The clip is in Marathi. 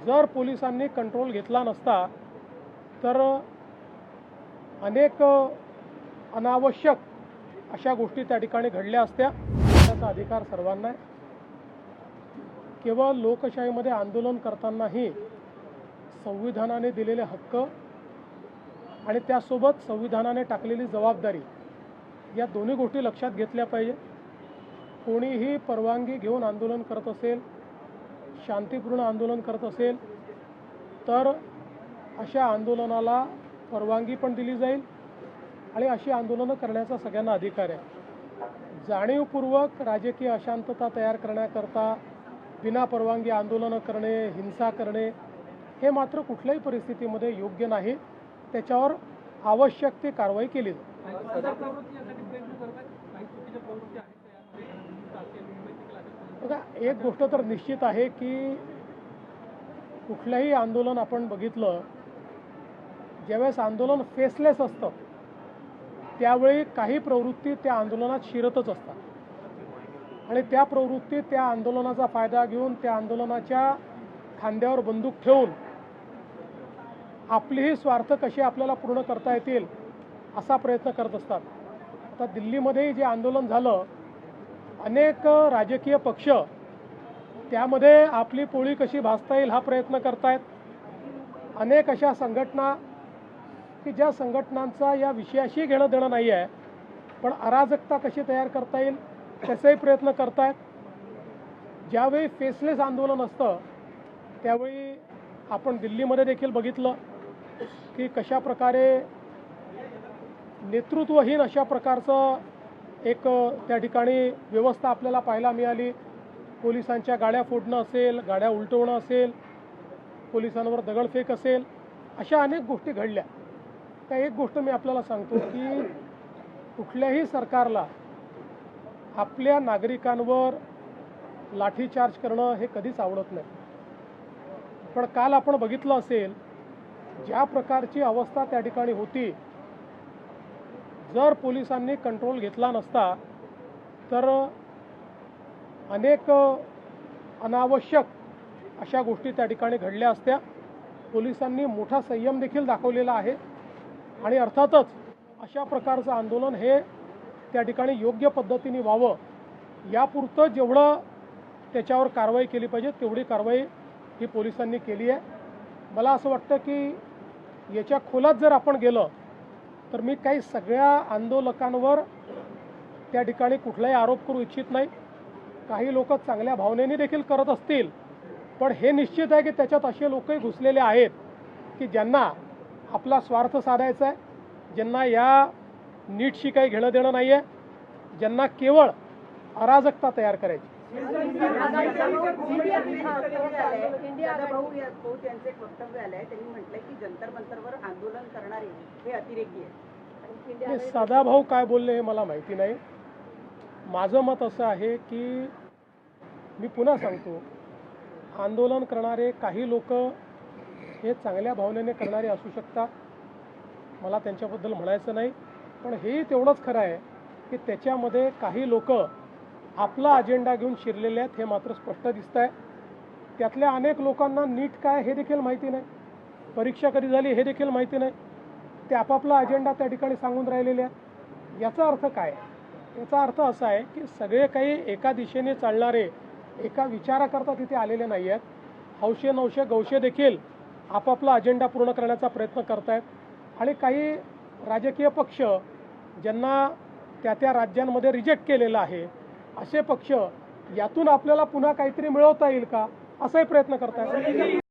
जर पोलिसांनी कंट्रोल घेतला नसता तर अनेक अनावश्यक अशा गोष्टी त्या ठिकाणी घडल्या असत्या। त्याचा अधिकार सर्वांना आहे। केवळ लोकशाहीमध्ये आंदोलन करतानाही संविधानाने दिलेले हक्क आणि त्यासोबत संविधानाने टाकलेली जबाबदारी या दोन्ही गोष्टी लक्षात घेतल्या पाहिजे। कोणीही परवानगी घेऊन आंदोलन करत असेल, शांतिपूर्ण आंदोलन करत असेल तर अशा आंदोलनाला परवानगी पण दिली जाईल आणि अशी आंदोलनं करण्याचा सगळ्यांना अधिकार आहे। जाणीवपूर्वक राजकीय अशांतता तयार करण्याकरता बिना परवानगी आंदोलनं करणे, हिंसा करणे हे मात्र कुठल्याही परिस्थितीमध्ये योग्य नाही। त्याच्यावर आवश्यक ती कारवाई केली जाईल। बघा, एक गोष्ट तर निश्चित आहे की कुठलंही आंदोलन आपण बघितलं, ज्यावेळेस आंदोलन फेसलेस असतं त्यावेळी काही प्रवृत्ती त्या आंदोलनात शिरतच असतात आणि त्या प्रवृत्ती त्या आंदोलनाचा फायदा घेऊन त्या आंदोलनाच्या खांद्यावर बंदूक ठेवून आपलीही स्वार्थ कसे आपल्याला पूर्ण करता येतील असा प्रयत्न करत असतात। आता दिल्लीमध्ये जे आंदोलन झालं, अनेक राजकीय पक्ष त्यामध्ये आपली पोळी कशी भाजता येईल हा प्रयत्न करतायत। अनेक अशा संघटना की ज्या संघटनांचा या विषयाशी घेणं देणं नाही आहे, पण अराजकता कशी तयार करता येईल त्याचाही प्रयत्न करतायत। ज्यावेळी फेसलेस आंदोलन असतं त्यावेळी आपण दिल्लीमध्ये देखील बघितलं की कशा प्रकारे नेतृत्वहीन अशा प्रकारचं एक त्या ठिकाणी व्यवस्था आपल्याला पाहायला मिळाली। पोलिसांच्या गाड्या फोडणं असेल, गाड्या उलटवणं असेल, पोलिसांवर दगडफेक असेल, अशा अनेक गोष्टी घडल्या। तर एक गोष्ट मी आपल्याला सांगतो की कुठल्याही सरकारला आपल्या नागरिकांवर लाठीचार्ज करणं हे कधीच आवडत नाही। पण काल आपण बघितलं असेल ज्या प्रकारची अवस्था त्या ठिकाणी होती, जर पोलिसांनी कंट्रोल घेतला नसता तर अनेक अनावश्यक अशा गोष्टी त्या ठिकाणी घडल्या असत्या। पोलिसांनी मोठा संयम देखील दाखवलेला आहे आणि अर्थातच अशा प्रकारचं आंदोलन हे त्या ठिकाणी योग्य पद्धतीने व्हावं यापुरतं जेवढं त्याच्यावर कारवाई केली पाहिजे तेवढी कारवाई ही पोलिसांनी केली आहे। मला असं वाटतं की याच्या खोलात जर आपण गेलं तर मी काही सगळ्या आंदोलकांवर त्या ठिकाणी कुठलाही आरोप करू इच्छित नाही। काही लोक चांगल्या भावनेने देखील करत असतील, पण हे निश्चित आहे की त्याच्यात असे लोकही घुसलेले आहेत की ज्यांना आपला स्वार्थ साधायचा आहे, ज्यांना या नीटशी काही घेणं देणं नाही आहे, ज्यांना केवळ अराजकता तयार करायची। सदाभाऊ काय बोलले हे मला माहिती नाही। माझं मत असं आहे की मी पुन्हा सांगतो, आंदोलन करणारे काही लोक हे चांगल्या भावनेने करणारे असू शकतात, मला त्यांच्याबद्दल म्हणायचं नाही, पण हेही तेवढंच खरं आहे की त्याच्यामध्ये काही लोक आपला अजेंडा घेऊन शिरलेले आहेत हे मात्र स्पष्ट दिसत आहे। त्यातल्या अनेक लोकांना नीट काय हे देखील माहिती नाही, परीक्षा कधी झाली हे देखील माहिती नाही, ते आपापला अजेंडा त्या ठिकाणी सांगून राहिलेले आहेत। याचा अर्थ काय? याचा अर्थ असा आहे की सगळे काही एका दिशेने चालणारे एका विचाराकरता तिथे आलेले नाही आहेत। हौशे नवशे गौशे देखील आपापला अजेंडा पूर्ण करण्याचा प्रयत्न करत आहेत आणि काही राजकीय पक्ष ज्यांना त्या त्या राज्यांमध्ये रिजेक्ट केलेलं आहे असे पक्ष यातून आपल्याला पुन्हा काहीतरी मिळवता येईल का असाही प्रयत्न करत आहेत।